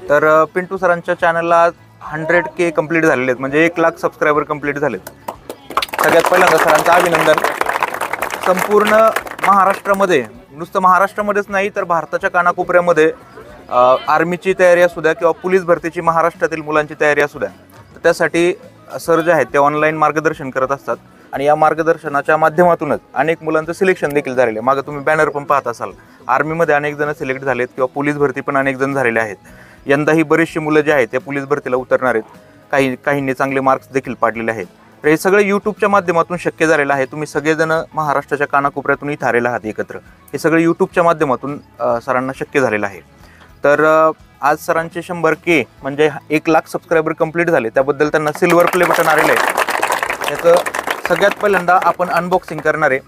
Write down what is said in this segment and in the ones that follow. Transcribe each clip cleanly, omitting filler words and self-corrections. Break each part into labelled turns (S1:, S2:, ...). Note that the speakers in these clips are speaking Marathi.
S1: तर पिंटू सरांच्या चॅनलला 100K कंप्लीट झालेले आहेत, म्हणजे 1 लाख सबस्क्रायबर कंप्लीट झालेत। सगळ्यात पहिल्यांदा सरांचं अभिनंदन। संपूर्ण महाराष्ट्रामध्ये, नुसतं महाराष्ट्रामध्येच नाही तर भारताच्या कानाकोपऱ्यामध्ये आर्मीची तयारी असू द्या किंवा पोलीस भरतीची महाराष्ट्रातील मुलांची तयारी असू द्या, तर त्यासाठी सर जे आहेत ते ऑनलाईन मार्गदर्शन करत असतात आणि या मार्गदर्शनाच्या माध्यमातूनच अनेक मुलांचं सिलेक्शन देखील झालेलं आहे। मागे तुम्ही बॅनर पण पाहत असाल, आर्मीमध्ये अनेक जण सिलेक्ट झालेत किंवा पोलीस भरती पण अनेक जण झालेले आहेत। यंदाही बरीचशी मुलं जे आहेत ते पोलीस भरतीला उतरणार आहेत, काहींनी चांगले मार्क्स देखील पाडलेले आहेत। तर हे सगळं यूट्यूबच्या माध्यमातून शक्य झालेलं आहे। तुम्ही सगळेजण महाराष्ट्राच्या कानाकोपऱ्यातून इथं आलेले आहात एकत्र, हे सगळं यूट्यूबच्या माध्यमातून सरांना शक्य झालेलं आहे। तर आज सरांचे 100K म्हणजे 1 लाख सबस्क्रायबर कंप्लीट झाले, त्याबद्दल त्यांना सिल्वर प्ले बटन आलेलं आहे। त्याचं सगळ्यात पहिल्यांदा आपण अनबॉक्सिंग करणार आहे।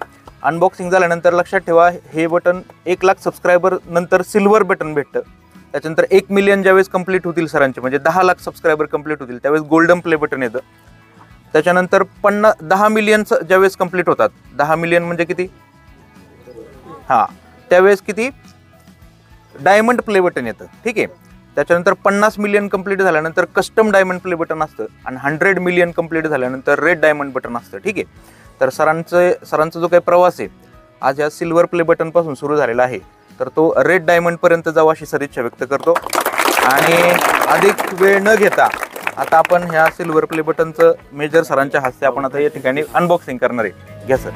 S1: अनबॉक्सिंग झाल्यानंतर लक्षात ठेवा, हे बटन 1 लाख सबस्क्रायबर नंतर सिल्वर बटन भेटतं। त्याच्यानंतर 1 मिलियन ज्यावेळेस कंप्लीट होतील सरांचे, म्हणजे 10 लाख सबस्क्रायबर कंप्लीट होतील, त्यावेळेस गोल्डन प्ले बटन येतं। त्याच्यानंतर 10 मिलियन ज्यावेळेस कंप्लीट होतात, 10 मिलियन म्हणजे किती, त्यावेळेस किती, डायमंड प्ले बटन येतं, ठीक आहे। त्याच्यानंतर 50 मिलियन कंप्लीट झाल्यानंतर कस्टम डायमंड प्ले बटन असतं आणि 100 मिलियन कंप्लीट झाल्यानंतर रेड डायमंड बटन असतं, ठीक आहे। तर सरांचा जो काही प्रवास आहे आज या सिल्वर प्ले बटन पासून सुरू झालेला आहे, तर तो रेड डायमंड पर्यंत जावा अशी सदिच्छा व्यक्त करतो। आणि अधिक वेळ न घेता आता आपण ह्या सिल्वर प्ले बटनचं मेजर सरांच्या हस्ते आपण आता या ठिकाणी अनबॉक्सिंग करणार आहे। घ्या सर।